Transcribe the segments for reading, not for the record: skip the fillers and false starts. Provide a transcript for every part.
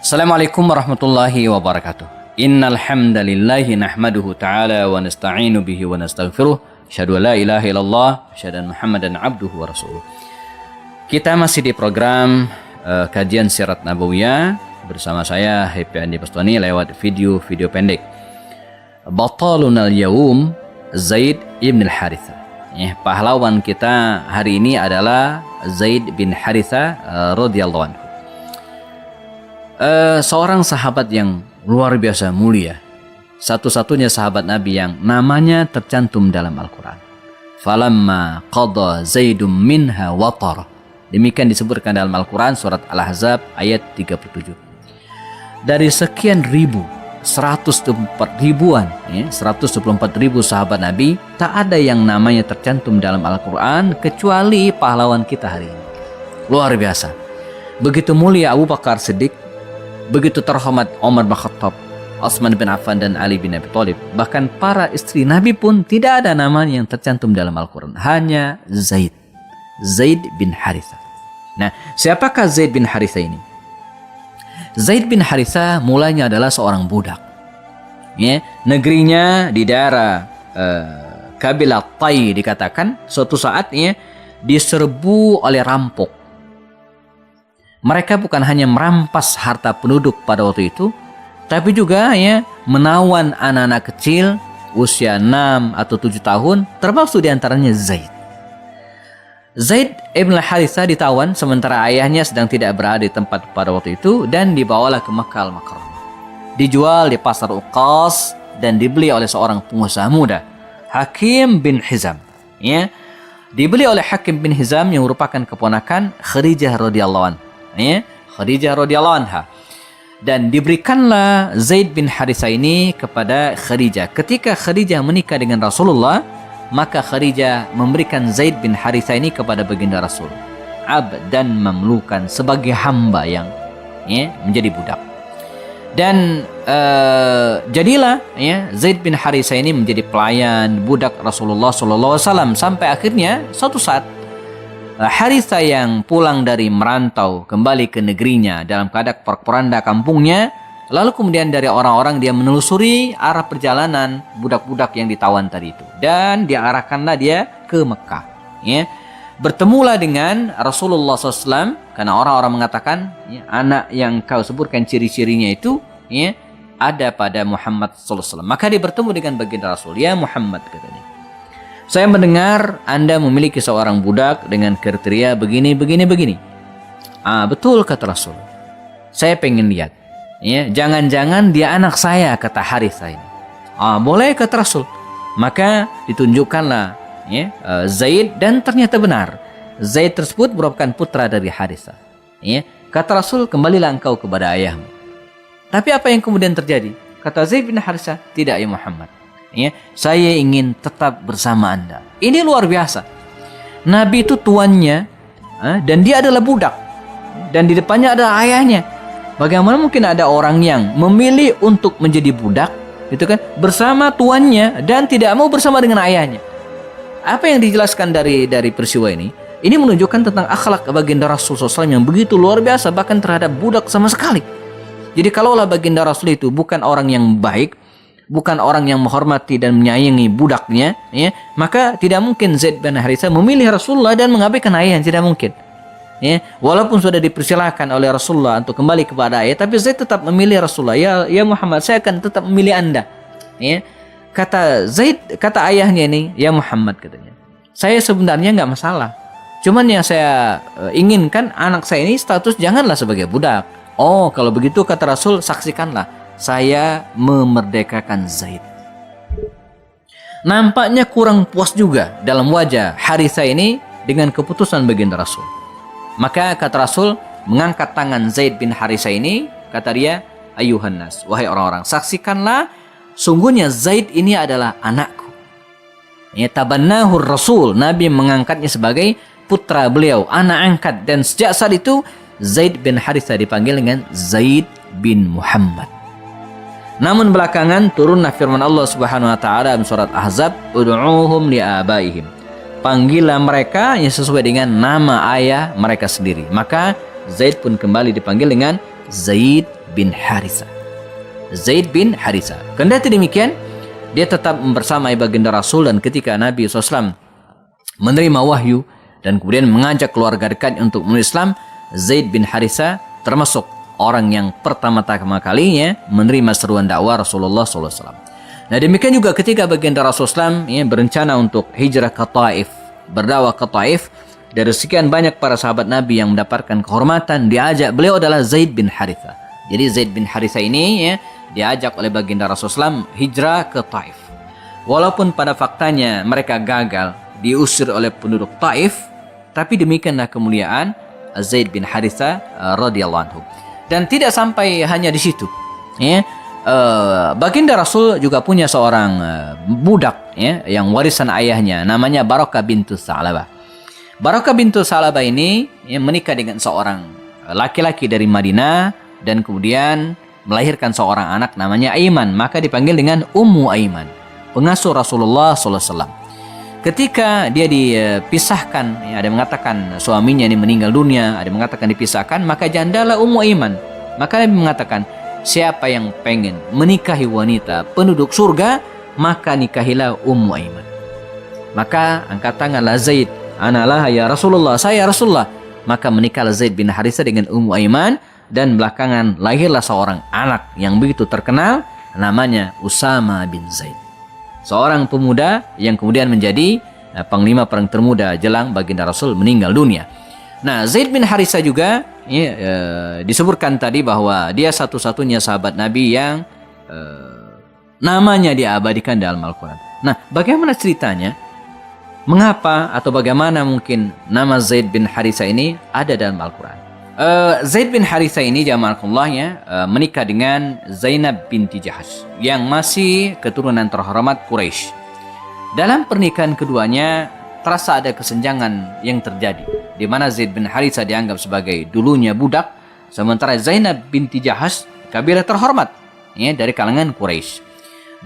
Assalamualaikum warahmatullahi wabarakatuh. Innal hamdalillahi nahmaduhu ta'ala wa nasta'inu bihi wa nastaghfiruh. Asyhadu an la ilaha illallah, asyhadu anna Muhammadan abduhu wa rasuluh. Kita masih di program kajian Sirat Nabawiyah bersama saya Happy Andi Bastoni lewat video pendek. Batalunal Yawm Zaid ibn al-Haritha. Pahlawan kita hari ini adalah Zaid bin Haritha radhiyallahu anhu. Seorang sahabat yang luar biasa mulia, satu-satunya sahabat Nabi yang namanya tercantum dalam Al-Quran. Falamma qada Zaidum minha watar. Demikian disebutkan dalam Al-Quran surat Al-Ahzab ayat 37. Dari sekian ribu, 124 ribu sahabat Nabi, tak ada yang namanya tercantum dalam Al-Quran kecuali pahlawan kita hari ini. Luar biasa. Begitu mulia Abu Bakar Siddiq, begitu terhormat Umar bin Khattab, Utsman bin Affan dan Ali bin Abi Thalib. Bahkan para istri Nabi pun tidak ada namanya yang tercantum dalam Al-Quran. Hanya Zaid bin Haritha. Nah, siapakah Zaid bin Haritha ini? Zaid bin Haritha mulanya adalah seorang budak. Negerinya di daerah kabilah Tai dikatakan suatu saat diserbu oleh rampok. Mereka bukan hanya merampas harta penduduk pada waktu itu, tapi juga menawan anak-anak kecil usia 6 atau 7 tahun, termasuk diantaranya Zaid. Zaid ibn al-Haritha ditawan sementara ayahnya sedang tidak berada di tempat pada waktu itu dan dibawalah ke Makkah al-Mukarramah. Dijual di pasar Uqas dan dibeli oleh seorang pengusaha muda, Hakim bin Hizam. Dibeli oleh Hakim bin Hizam yang merupakan keponakan Khadijah radhiyallahu anha. Khadijah radhiyallahu anha. Dan diberikanlah Zaid bin Haritha ini kepada Khadijah. Ketika Khadijah menikah dengan Rasulullah, maka Khadijah memberikan Zaid bin Haritha ini kepada baginda Rasul, abdan mamlukan, sebagai hamba yang menjadi budak. Dan jadilah Zaid bin Haritha ini menjadi pelayan budak Rasulullah SAW sampai akhirnya suatu saat Haritha yang pulang dari merantau kembali ke negerinya dalam keadaan porak-poranda kampungnya, lalu kemudian dari orang-orang dia menelusuri arah perjalanan budak-budak yang ditawan tadi itu dan diarahkanlah dia ke Mekah. Bertemulah dengan Rasulullah SAW karena orang-orang mengatakan anak yang kau sebutkan ciri-cirinya itu ada pada Muhammad SAW. Maka dia bertemu dengan baginda Rasul. Ya Muhammad, katanya, saya mendengar Anda memiliki seorang budak dengan kriteria begini. Betul, kata Rasul. Saya pengen lihat. Jangan-jangan dia anak saya, kata Haritha ini. Boleh, kata Rasul. Maka ditunjukkanlah Zaid dan ternyata benar. Zaid tersebut merupakan putra dari Haritha. Kata Rasul, kembalilah engkau kepada ayahmu. Tapi apa yang kemudian terjadi? Kata Zaid bin Haritha, tidak ya Muhammad. Saya ingin tetap bersama Anda. Ini luar biasa. Nabi itu tuannya dan dia adalah budak. Dan di depannya ada ayahnya. Bagaimana mungkin ada orang yang memilih untuk menjadi budak gitu kan, bersama tuannya dan tidak mau bersama dengan ayahnya? Apa yang dijelaskan dari peristiwa ini? Ini menunjukkan tentang akhlak baginda Rasul SAW yang begitu luar biasa, bahkan terhadap budak sama sekali. Jadi kalaulah baginda Rasul itu bukan orang yang baik, bukan orang yang menghormati dan menyayangi budaknya, maka tidak mungkin Zaid bin Haritha memilih Rasulullah dan mengabaikan ayahnya, tidak mungkin. Walaupun sudah dipersilahkan oleh Rasulullah untuk kembali kepada ayah, tapi Zaid tetap memilih Rasulullah. Ya Muhammad, saya akan tetap memilih Anda. Kata Zaid, kata ayahnya ini, ya Muhammad, katanya, saya sebenarnya nggak masalah. Cuman yang saya inginkan anak saya ini status janganlah sebagai budak. Oh, kalau begitu kata Rasul, saksikanlah saya memerdekakan Zaid. Nampaknya kurang puas juga dalam wajah Haritha ini dengan keputusan baginda Rasul. Maka kata Rasul, mengangkat tangan Zaid bin Haritha ini, kata dia, ayuhan nas, wahai orang-orang, saksikanlah sungguhnya Zaid ini adalah anakku. Tabannahur Rasul, Nabi mengangkatnya sebagai putra beliau, anak angkat, dan sejak saat itu Zaid bin Haritha dipanggil dengan Zaid bin Muhammad. Namun belakangan turunlah firman Allah Subhanahu wa taala dalam surat Ahzab, ud'uuhum li'abaihim. Panggillah mereka yang sesuai dengan nama ayah mereka sendiri. Maka Zaid pun kembali dipanggil dengan Zaid bin Harithah. Zaid bin Harithah. Kendati demikian, dia tetap membersamai baginda Rasul, dan ketika Nabi SAW menerima wahyu dan kemudian mengajak keluarga dekat untuk memeluk Islam, Zaid bin Harithah termasuk orang yang pertama-tama kalinya menerima seruan dakwah Rasulullah SAW. Nah, demikian juga ketika baginda Rasulullah SAW berencana untuk hijrah ke Taif, berdakwah ke Taif, dari sekian banyak para sahabat Nabi yang mendapatkan kehormatan, diajak beliau adalah Zaid bin Harithah. Jadi Zaid bin Harithah ini diajak oleh baginda Rasulullah SAW hijrah ke Taif. Walaupun pada faktanya mereka gagal, diusir oleh penduduk Taif, tapi demikianlah kemuliaan Zaid bin Harithah radhiyallahu anhu. Dan tidak sampai hanya di situ. Baginda Rasul juga punya seorang budak yang warisan ayahnya, namanya Barakah bintu Sa'labah. Barakah bintu Sa'labah ini menikah dengan seorang laki-laki dari Madinah dan kemudian melahirkan seorang anak namanya Aiman, maka dipanggil dengan Ummu Aiman, pengasuh Rasulullah SAW. Ketika dia dipisahkan, ada yang mengatakan suaminya ini meninggal dunia, ada yang mengatakan dipisahkan, maka jandalah Ummu Aiman. Maka Nabi mengatakan, siapa yang pengen menikahi wanita penduduk surga, maka nikahilah Ummu Aiman. Maka angkat tanganlah Zaid, analah ya Rasulullah, saya Rasulullah. Maka menikahlah Zaid bin Harithah dengan Ummu Aiman, dan belakangan lahirlah seorang anak yang begitu terkenal, namanya Usama bin Zaid. Seorang pemuda yang kemudian menjadi panglima perang termuda jelang baginda Rasul meninggal dunia. Nah, Zaid bin Harithah juga disebutkan tadi bahwa dia satu-satunya sahabat Nabi yang namanya diabadikan dalam Al-Quran. Nah, bagaimana ceritanya? Mengapa atau bagaimana mungkin nama Zaid bin Harithah ini ada dalam Al-Quran? Zaid bin Harithah ini jamaahullah menikah dengan Zainab binti Jahash yang masih keturunan terhormat Quraisy. Dalam pernikahan keduanya terasa ada kesenjangan yang terjadi, di mana Zaid bin Harithah dianggap sebagai dulunya budak, sementara Zainab binti Jahash kabilah terhormat dari kalangan Quraisy.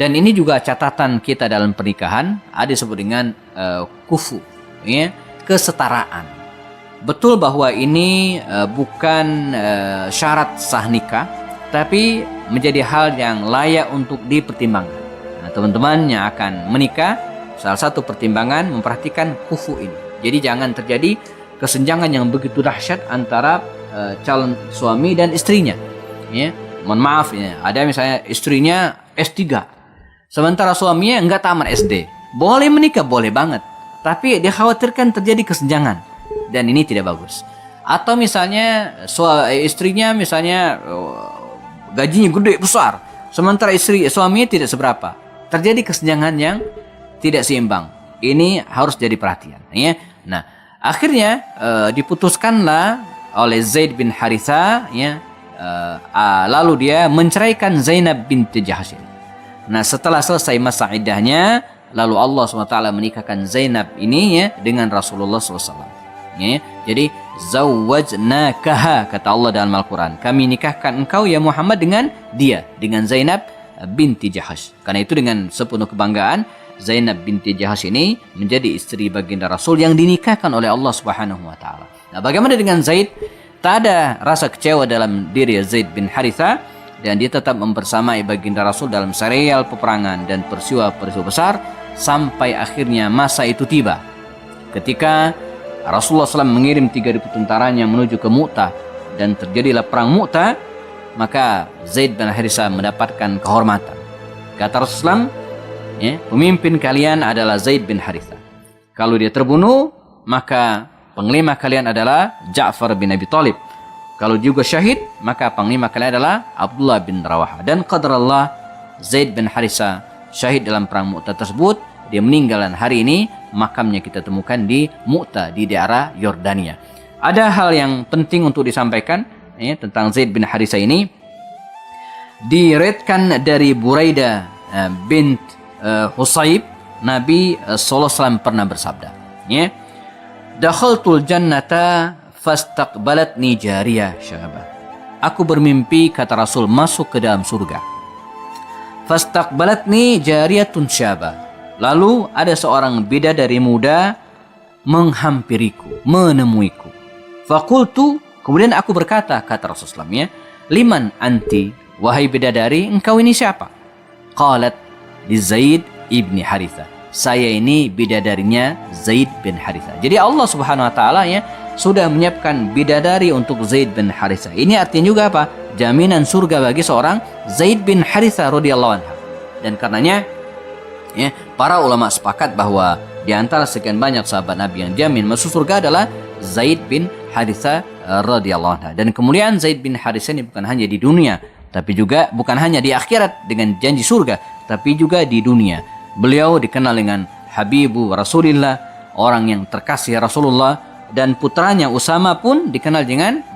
Dan ini juga catatan kita dalam pernikahan, ada disebut dengan kufu, kesetaraan. Betul bahwa ini bukan syarat sah nikah, tapi menjadi hal yang layak untuk dipertimbangkan. Nah, teman-teman yang akan menikah, salah satu pertimbangan memperhatikan kufu ini. Jadi jangan terjadi kesenjangan yang begitu dahsyat antara calon suami dan istrinya. Mohon maaf, ada misalnya istrinya S3. Sementara suaminya enggak tamat SD. Boleh menikah, boleh banget. Tapi dikhawatirkan terjadi kesenjangan. Dan ini tidak bagus. Atau misalnya istrinya misalnya gajinya gede, besar. Sementara suaminya tidak seberapa. Terjadi kesenjangan yang tidak seimbang. Ini harus jadi perhatian. Nah, akhirnya diputuskanlah oleh Zaid bin Harithah. Lalu dia menceraikan Zainab binti Jahash. Nah, setelah selesai masa iddahnya, lalu Allah SWT menikahkan Zainab ini dengan Rasulullah SAW. Jadi, zawwajnakaha, kata Allah dalam Al-Quran. Kami nikahkan engkau ya Muhammad dengan dia, dengan Zainab binti Jahash. Karena itu dengan sepenuh kebanggaan, Zainab binti Jahash ini menjadi istri baginda Rasul yang dinikahkan oleh Allah Subhanahu wa taala. Nah, bagaimana dengan Zaid? Tak ada rasa kecewa dalam diri Zaid bin Harithah, dan dia tetap membersamai baginda Rasul dalam serial peperangan dan peristiwa-peristiwa besar sampai akhirnya masa itu tiba. Ketika Rasulullah SAW mengirim 3.000 tentaranya menuju ke Mu'tah dan terjadilah perang Mu'tah, maka Zaid bin Harithah mendapatkan kehormatan. Kata Rasulullah, pemimpin kalian adalah Zaid bin Harithah. Kalau dia terbunuh, maka panglima kalian adalah Ja'far bin Abi Thalib. Kalau juga syahid, maka panglima kalian adalah Abdullah bin Rawaha. Dan qadarallah, Zaid bin Harithah syahid dalam perang Mu'tah tersebut. Dia meninggal dan hari ini makamnya kita temukan di Mu'tah, di daerah Yordania. Ada hal yang penting untuk disampaikan tentang Zaid bin Harithah ini. Diriwayatkan dari Buraidah bint Husayb, Nabi SAW pernah bersabda, dakhaltul jannata fastaqbalatni jariyah syabah. Aku bermimpi, kata Rasul, masuk ke dalam surga. Fastaqbalatni jariyatun syabah. Lalu ada seorang bidadari muda menghampiriku, menemuiku. Faqultu, kemudian aku berkata, kata Rasulullah, liman anti, wahai bidadari, engkau ini siapa? Qalat li Zaid ibni Haritha, saya ini bidadarinya Zaid bin Haritha. Jadi Allah Subhanahu wa taala ya sudah menyiapkan bidadari untuk Zaid bin Haritha. Ini artinya juga apa? Jaminan surga bagi seorang Zaid bin Haritha radhiyallahu anhu. Dan karenanya ya, para ulama sepakat bahwa di antara sekian banyak sahabat Nabi yang jamin masuk surga adalah Zaid bin Haritha radhiyallahu anhu. Dan kemuliaan Zaid bin Haritha ini bukan hanya di dunia, tapi juga bukan hanya di akhirat dengan janji surga, tapi juga di dunia. Beliau dikenal dengan Habibu Rasulillah, orang yang terkasih Rasulullah, dan putranya Usama pun dikenal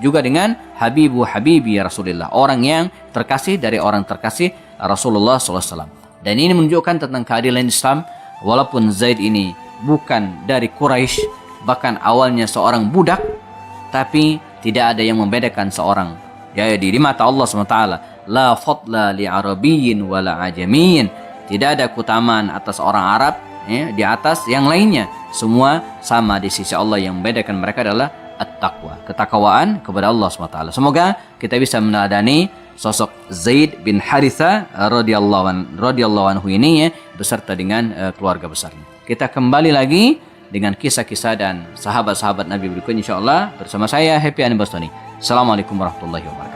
juga dengan Habibu Habibi Rasulillah, orang yang terkasih dari orang terkasih Rasulullah SAW. Dan ini menunjukkan tentang keadilan Islam. Walaupun Zaid ini bukan dari Quraisy, bahkan awalnya seorang budak, tapi tidak ada yang membedakan seorang ya di mata Allah SWT. La fadla li arabiyyin wala ajamiyyin, tidak ada keutamaan atas orang Arab ya, di atas yang lainnya. Semua sama di sisi Allah. Yang membedakan mereka adalah at-taqwa, ketakwaan kepada Allah SWT. Semoga kita bisa meneladani sosok Zaid bin Haritha radhiyallahu anhu ini ya, beserta dengan keluarga besarnya. Kita kembali lagi dengan kisah-kisah dan sahabat-sahabat Nabi berikutnya insyaallah bersama saya Happy Anibastoni. Assalamualaikum warahmatullahi wabarakatuh.